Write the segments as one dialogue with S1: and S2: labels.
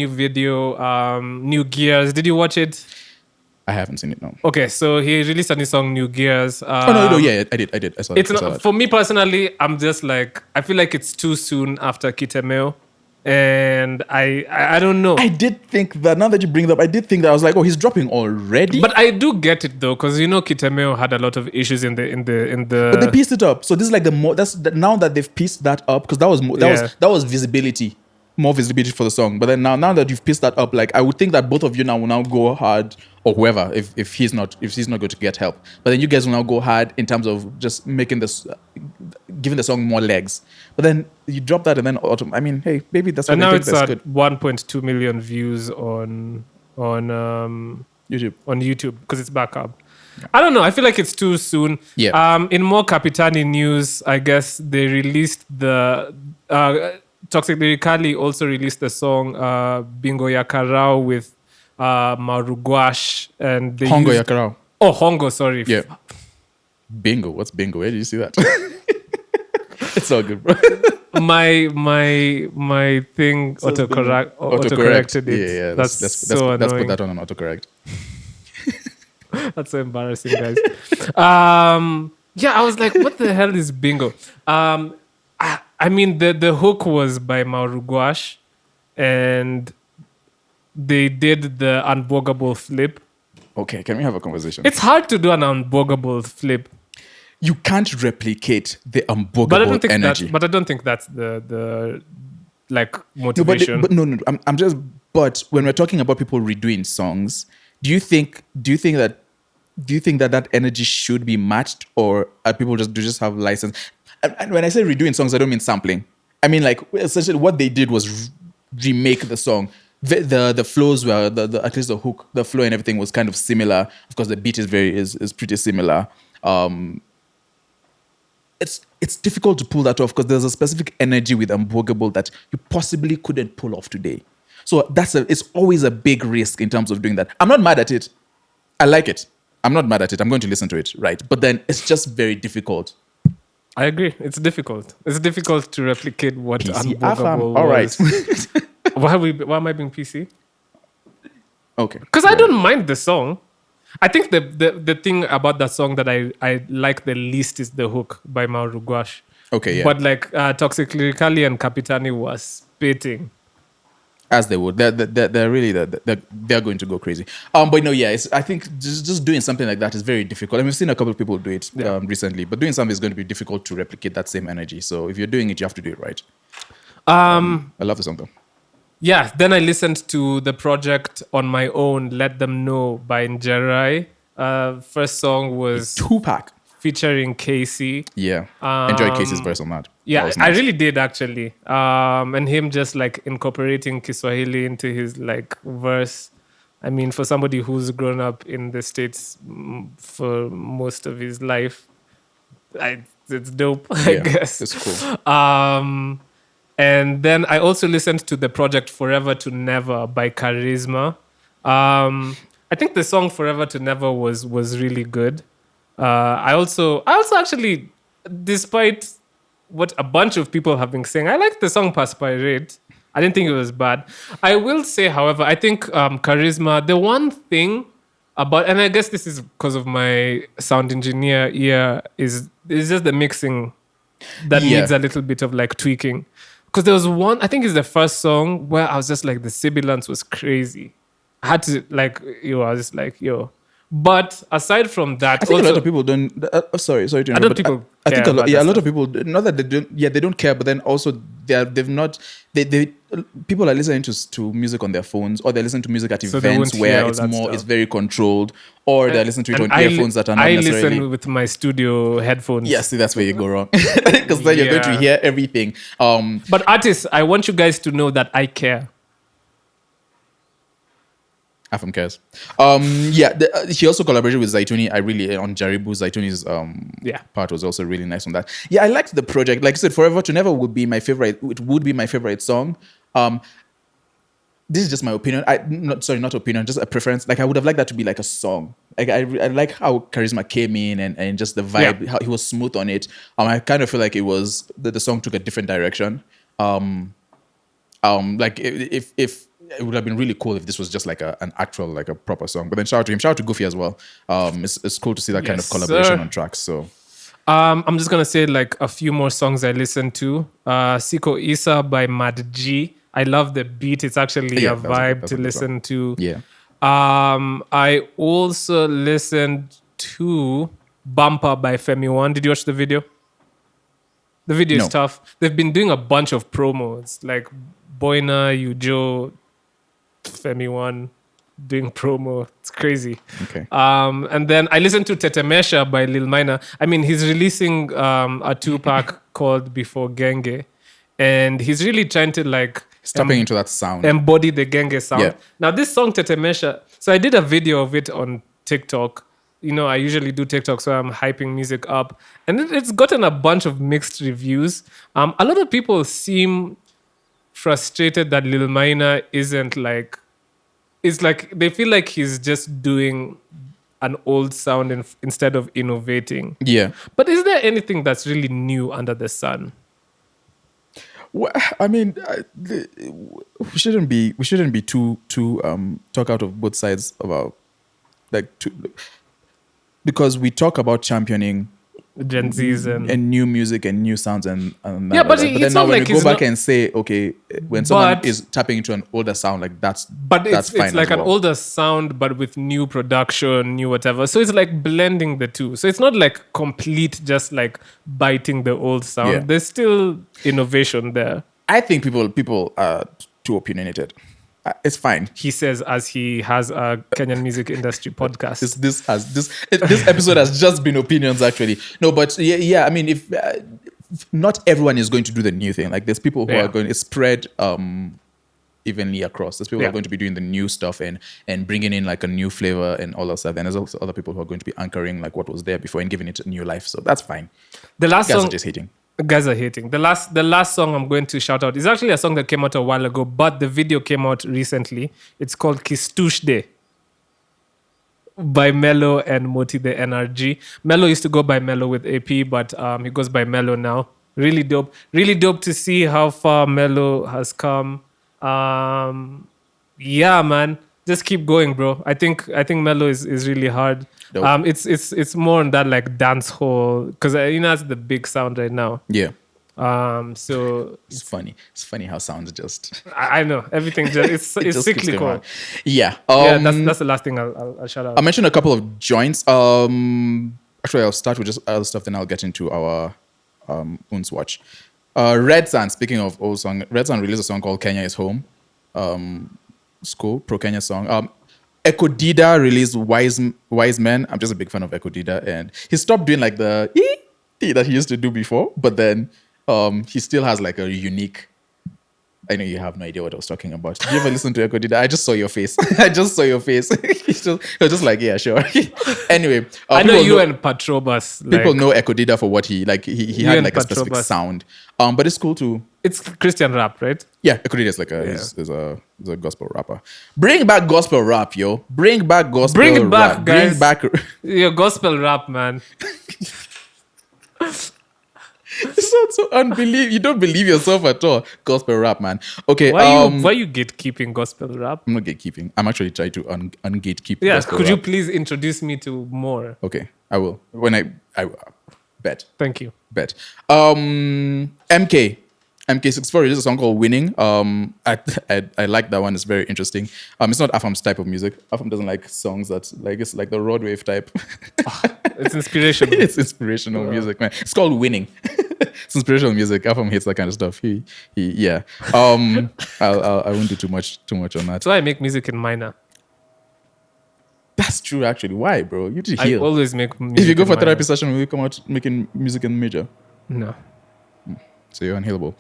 S1: new video, New Gears. Did you watch it?
S2: I haven't seen it, no.
S1: Okay, so he released a new song, New Gears.
S2: No, yeah, I did. I saw
S1: It's
S2: I saw
S1: not,
S2: that.
S1: for me personally, I'm just like, I feel like it's too soon after Kitemeo. And I don't know.
S2: I did think that, now that you bring it up, I did think that, I was like, oh, he's dropping already?
S1: But I do get it though, because Kitemeo had a lot of issues in the.
S2: But they pieced it up. So this is like now that they've pieced that up, because that was visibility. More visibility for the song. But then now that you've pieced that up, like, I would think that both of you now will now go hard, or whoever, if he's not going to get help. But then you guys will now go hard in terms of just making this, giving the song more legs. But then you drop that and then I mean, hey, maybe that's what
S1: and
S2: I
S1: now
S2: think
S1: it's
S2: that's
S1: at
S2: good.
S1: 1.2 million views on
S2: YouTube.
S1: on YouTube because it's back up. I don't know. I feel like it's too soon.
S2: Yeah.
S1: In more Capitani news, I guess they released the Toxic Lyrically also released the song Bingo Yakarao with Marugwash and they
S2: Hongo
S1: used-
S2: Yakarao.
S1: Oh, Hongo, sorry.
S2: Yeah. Bingo. What's bingo? Where did you see that? It's all good, bro.
S1: my thing
S2: So it's been
S1: autocorrected it.
S2: Yeah.
S1: That's so
S2: let's put
S1: annoying.
S2: that on an autocorrect.
S1: That's so embarrassing, guys. Yeah, I was like, what the hell is bingo? I mean, the hook was by Marugwash, and they did the unbogable flip.
S2: Okay, can we have a conversation?
S1: It's hard to do an unbogable flip,
S2: You can't replicate the unbogable
S1: but I don't think
S2: energy.
S1: I don't think that's the like
S2: No,
S1: motivation.
S2: but no. I'm just. But when we're talking about people redoing songs, do you think that energy should be matched, or are people just have license? And when I say redoing songs, I don't mean sampling. I mean, like, essentially what they did was remake the song. The flows were at least the hook, the flow and everything was kind of similar. Of course, the beat is pretty similar. It's difficult to pull that off because there's a specific energy with Unbogable that you possibly couldn't pull off today. So it's always a big risk in terms of doing that. I'm not mad at it. I like it. I'm not mad at it. I'm going to listen to it, right? But then it's just very difficult.
S1: I agree. It's difficult. It's difficult to replicate what
S2: PC
S1: unbogable
S2: All
S1: was.
S2: right.
S1: Why am I being PC?
S2: Okay.
S1: Because I don't mind the song. I think the thing about that song that I like the least is the hook by Mauro Gouache.
S2: Okay, yeah.
S1: But like Toxic Lyrically and Capitani was spitting.
S2: As they would. They're really, they're going to go crazy. But no, yeah, I think just doing something like that is very difficult. And we've seen a couple of people do it recently, but doing something is going to be difficult to replicate that same energy. So if you're doing it, you have to do it right. I love the song though.
S1: Yeah, then I listened to the project on my own, Let Them Know by Njerai. First song was
S2: Tupac.
S1: featuring Casey.
S2: Yeah. Enjoy Casey's verse on that.
S1: Yeah,
S2: That was
S1: I
S2: nice.
S1: really did actually. And him just like incorporating Kiswahili into his like verse. I mean, for somebody who's grown up in the States for most of his life, it's dope, I guess.
S2: It's cool.
S1: And then I also listened to the project Forever to Never by Charisma. I think the song Forever to Never was really good. I also actually, despite what a bunch of people have been saying, I like the song Perspirate. I didn't think it was bad. I will say, however, I think Charisma, the one thing about, and I guess this is because of my sound engineer ear, is just the mixing that
S2: Yeah.
S1: needs a little bit of like tweaking. Because there was one, I think it's the first song where I was just like, the sibilance was crazy. I had to like, I was just like, But aside from that,
S2: I think
S1: also,
S2: a lot of people don't. Sorry to interrupt.
S1: don't
S2: but
S1: think people
S2: I think
S1: care
S2: a lot.
S1: about
S2: Yeah, a
S1: that
S2: lot of people. Not that they don't. Yeah, they don't care. But then also they've not. They people are listening to music on their phones, or they're listening to music at
S1: So they
S2: events
S1: won't hear
S2: where
S1: all
S2: it's
S1: that
S2: more.
S1: stuff.
S2: It's very controlled, or they're listening to it on
S1: and
S2: earphones that are not
S1: I
S2: necessarily.
S1: listen with my studio headphones.
S2: Yeah, see, that's where you go wrong. Because then you're going to
S1: Yeah.
S2: hear everything.
S1: But artists, I want you guys to know that I care.
S2: Afam cares. Yeah, he also collaborated with Zaituni. I really on Jaribu. Zaituni's part was also really nice on that. Yeah, I liked the project. Like I said, Forever to Never would be my favorite. It would be my favorite song. This is just my opinion. Not opinion, just a preference. Like I would have liked that to be like a song. Like I like how Charisma came in and just the vibe. How he was smooth on it. I kind of feel like it was the song took a different direction. Like if it would have been really cool if this was just like an actual, like a proper song. But then shout out to him, shout out to Goofy as well. It's cool to see that kind of
S1: Yes,
S2: collaboration
S1: sir.
S2: on tracks. So
S1: I'm just gonna say like a few more songs I listened to. Siko Isa by Mad G. I love the beat. It's actually
S2: Yeah,
S1: a
S2: that's a good-
S1: vibe
S2: that's
S1: to
S2: a good song.
S1: listen to.
S2: yeah,
S1: I also listened to Bumper by Femi One. Did you watch the video? The video
S2: No.
S1: is tough. They've been doing a bunch of promos, like Boyna, Ujo, Femi One doing promo. It's crazy.
S2: okay.
S1: And then I listened to Tetemesha by Lil Minor. I mean, he's releasing a 2-pack called Before Genge, and he's really trying to like
S2: Stepping into that sound.
S1: embody the Genge sound.
S2: Yeah.
S1: Now, this song Tetemesha, so I did a video of it on TikTok. You know, I usually do TikTok, so I'm hyping music up, and it's gotten a bunch of mixed reviews. A lot of people seem frustrated that Lil Minor isn't like. It's like they feel like he's just doing an old sound instead of innovating.
S2: Yeah.
S1: But is there anything that's really new under the sun?
S2: Well, I mean, we shouldn't be too talk out of both sides about like because we talk about championing
S1: Gen Zs and
S2: new music and new sounds and that,
S1: Yeah, but
S2: then
S1: it's
S2: now
S1: not
S2: when
S1: like
S2: we go
S1: he's
S2: back
S1: not-
S2: and say, okay, when someone
S1: But-
S2: is tapping into an older sound, like that's
S1: but
S2: that's fine
S1: it's like
S2: as
S1: an
S2: well.
S1: older sound but with new production, new whatever. So it's like blending the two. So it's not like complete just like biting the old sound.
S2: Yeah.
S1: There's still innovation there.
S2: I think people are too opinionated. It's fine.
S1: He says as he has a Kenyan music industry podcast.
S2: This episode has just been opinions actually. No, but yeah. I mean, if not everyone is going to do the new thing. Like there's people who
S1: Yeah.
S2: are going to spread evenly across. There's people who
S1: Yeah.
S2: are going to be doing the new stuff and bringing in like a new flavor and all that stuff. And there's also other people who are going to be anchoring like what was there before and giving it a new life. So that's fine.
S1: The last
S2: Guys
S1: song
S2: are just hating.
S1: guys are hating. The last song I'm going to shout out is actually a song that came out a while ago, but the video came out recently. It's called Kistushde by Mello and Moti the NRG. Mello used to go by Mello with AP, but he goes by Mello now. Really dope. Really dope to see how far Mello has come. Yeah, man. Just keep going, bro. I think Mello is really hard.
S2: Dope.
S1: It's more on that like dance hall because you know that's the big sound right now.
S2: Yeah.
S1: So
S2: It's funny. It's funny how sounds just
S1: I know everything. Just,
S2: it
S1: it's
S2: just keeps going
S1: cyclical.
S2: on. Yeah.
S1: Yeah, that's the last thing I'll shout out.
S2: I mentioned a couple of joints. Actually, I'll start with just other stuff, then I'll get into our Uns watch. Red Sun. Speaking of old song, Red Sun released a song called "Kenya Is Home." It's cool, pro Kenya song. Echo Dida released Wise Men. I'm just a big fan of Echo Dida, and he stopped doing like the that he used to do before, but then he still has like a unique. I know you have no idea what I was talking about. Did you ever listen to Echo Dida? I just saw your face. I just saw your face. He was just like, yeah, sure. Anyway,
S1: I know
S2: people
S1: you and Patrobas. Like,
S2: people know Echo Dida for what he like. He had
S1: and
S2: like a specific
S1: Patrobas.
S2: sound. But it's cool too.
S1: it's Christian rap, right?
S2: Yeah, Echo Dida is like is a gospel rapper. Bring back gospel rap, yo. Bring back gospel.
S1: Bring it back,
S2: rap.
S1: guys.
S2: Bring back.
S1: Your gospel rap, man.
S2: It's so unbelievable. You don't believe yourself at all. Gospel rap, man. Okay.
S1: Why you gatekeeping gospel rap?
S2: I'm not gatekeeping. I'm actually trying to ungatekeep.
S1: Yeah,
S2: gospel
S1: could you
S2: rap.
S1: please introduce me to more?
S2: Okay, I will. When I bet.
S1: Thank you.
S2: Bet. MK64 released a song called Winning. I like that one. It's very interesting. It's not Afam's type of music. Afam doesn't like songs that like it's like the road wave type.
S1: It's inspirational.
S2: It's inspirational music, man. It's called Winning. It's inspirational music. Afam hates that kind of stuff. He yeah. I won't do too much on that.
S1: That's why I make music in minor.
S2: That's true, actually. Why, bro? You need to
S1: I
S2: heal.
S1: always make music.
S2: If you go
S1: in
S2: for
S1: minor.
S2: therapy session, will you come out making music in major?
S1: No.
S2: So you're unhealable.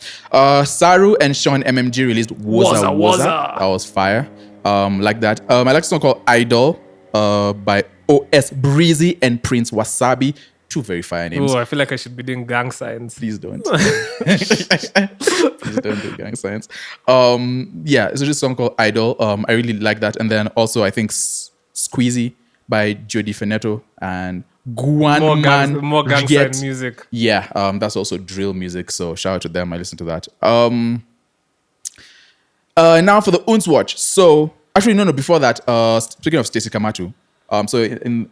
S2: Saru and Sean MMG released Waza
S1: Waza,
S2: Waza.
S1: Waza.
S2: That was fire. Like that. I like a song called Idol by OS Breezy and Prince Wasabi. Two very fire names.
S1: Oh, I feel like I should be doing gang signs.
S2: Please don't. Please don't do gang signs. Yeah, it's just a song called Idol. I really like that. And then also I think Squeezy by Jody Fenetto and Guan
S1: More gang sign music.
S2: Yeah, that's also drill music. So shout out to them. I listen to that. Now for the Uns Watch. So actually, no. Before that, speaking of Stacey Kamatu,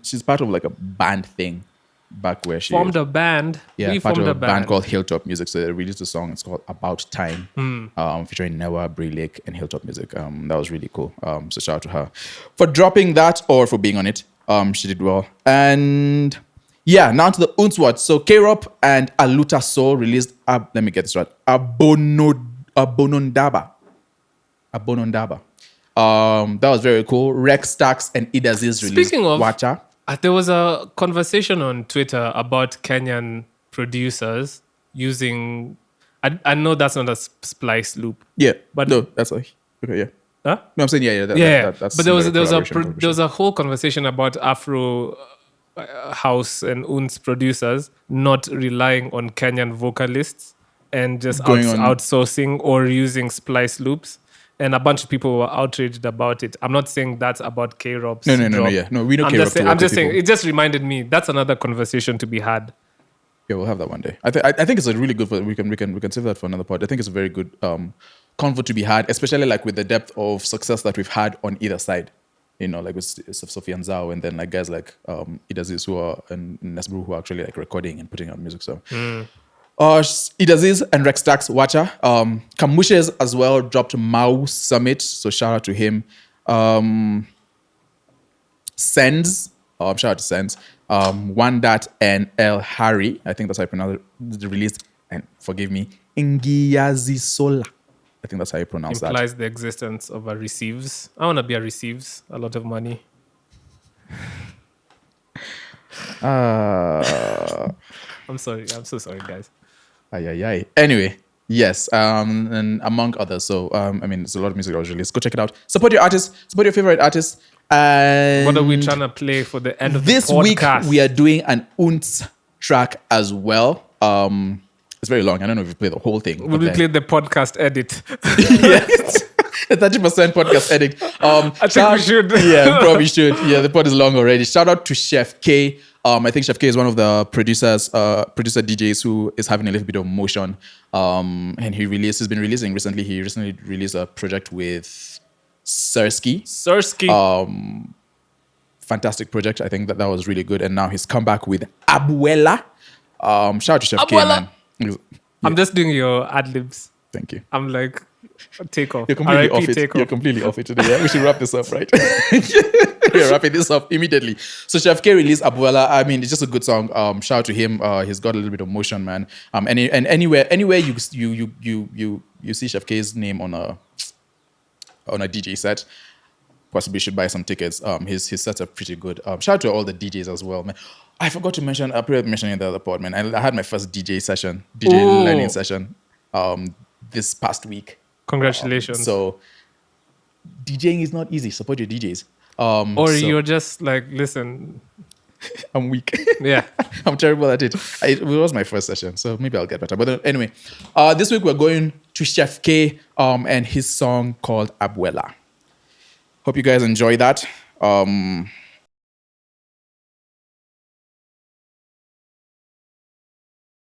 S2: she's part of like a band thing back where she
S1: Formed a band.
S2: yeah,
S1: We
S2: part
S1: formed
S2: of
S1: a
S2: a band
S1: band.
S2: called Hilltop Music. So they released a song. It's called About Time, featuring Newa, Brie Lake, and Hilltop Music. That was really cool. So shout out to her for dropping that or for being on it. She did well. And yeah, now to the Uns Watch. So K-Rob and Aluta Soul released. Let me get this right. Abonondaba. That was very cool. Rex Stax and Idaziz released
S1: Speaking of-
S2: Wacha.
S1: There was a conversation on Twitter about Kenyan producers using. I know that's not a splice loop.
S2: Yeah,
S1: But-
S2: no, that's okay. Yeah.
S1: Huh?
S2: No, I'm saying yeah. That's
S1: But there was
S2: similar
S1: a
S2: collaboration
S1: there was a whole conversation about Afro house and Uns producers not relying on Kenyan vocalists and just
S2: Going on-
S1: outsourcing or using splice loops. And a bunch of people were outraged about it. I'm not saying that's about K-Rob's
S2: No,
S1: job.
S2: yeah. No, we know
S1: I'm
S2: K-Rob
S1: just
S2: to
S1: saying,
S2: work
S1: I'm
S2: with
S1: just saying
S2: people.
S1: it just reminded me that's another conversation to be had.
S2: Yeah, we'll have that one day. I think it's a really good. We can save that for another part. I think it's a very good convo to be had, especially like with the depth of success that we've had on either side. You know, like with Sophie and Zhao, and then like guys like Idaziz and Nesbru who are actually like recording and putting out music. So. Idaziz and Rex Stax Wacha. Kamushes as well dropped Mau Summit, so shout out to him. Sens, shout out to Sens. Wandat and El Hari, I think that's how I pronounce it, released, and forgive me, Ngiyazi Sola. I think that's how you pronounce that.
S1: Implies the existence of a receives. I want to be a receives. A lot of money. I'm sorry. I'm so sorry, guys.
S2: Ay. Anyway, yes, and among others. So, I mean, there's a lot of music that was released. Go check it out. Support your artists. Support your favorite artists. And
S1: What are we trying to play for the end of
S2: this
S1: the
S2: week
S1: podcast?
S2: we are doing an Unts track as well. It's very long. I don't know if we play the whole thing.
S1: Will we play the podcast edit?
S2: Yes. A 30% podcast edit.
S1: I think we should.
S2: Yeah, probably should. Yeah, the pod is long already. Shout out to Chef K. I think Chef K is one of the producer DJs who is having a little bit of motion. And he's been releasing recently. He recently released a project with Sersky.
S1: Sersky.
S2: Fantastic project. I think that was really good. And now he's come back with Abuela. Shout out to Chef
S1: Abuela.
S2: K, man.
S1: I'm just doing your ad libs.
S2: Thank you.
S1: I'm like, take off.
S2: You're completely
S1: RIP,
S2: off it.
S1: take
S2: You're
S1: off.
S2: completely off it today. Yeah? We should wrap this up, right? We're wrapping this up immediately. So Chef K released Abuela. I mean, it's just a good song. Shout out to him. He's got a little bit of motion, man. And anywhere you see Chef K's name on a DJ set, possibly should buy some tickets. His sets are pretty good. Shout out to all the DJs as well, man. I forgot to mention. I probably mentioned in the other pod, man. I had my first DJ
S1: Ooh.
S2: learning session, this past week.
S1: Congratulations.
S2: So DJing is not easy. Support your DJs.
S1: or
S2: so
S1: you're just like, listen,
S2: I'm weak.
S1: yeah.
S2: I'm terrible at it. It was my first session, so maybe I'll get better. But anyway, this week we're going to Chef K and his song called Abuela. Hope you guys enjoy that.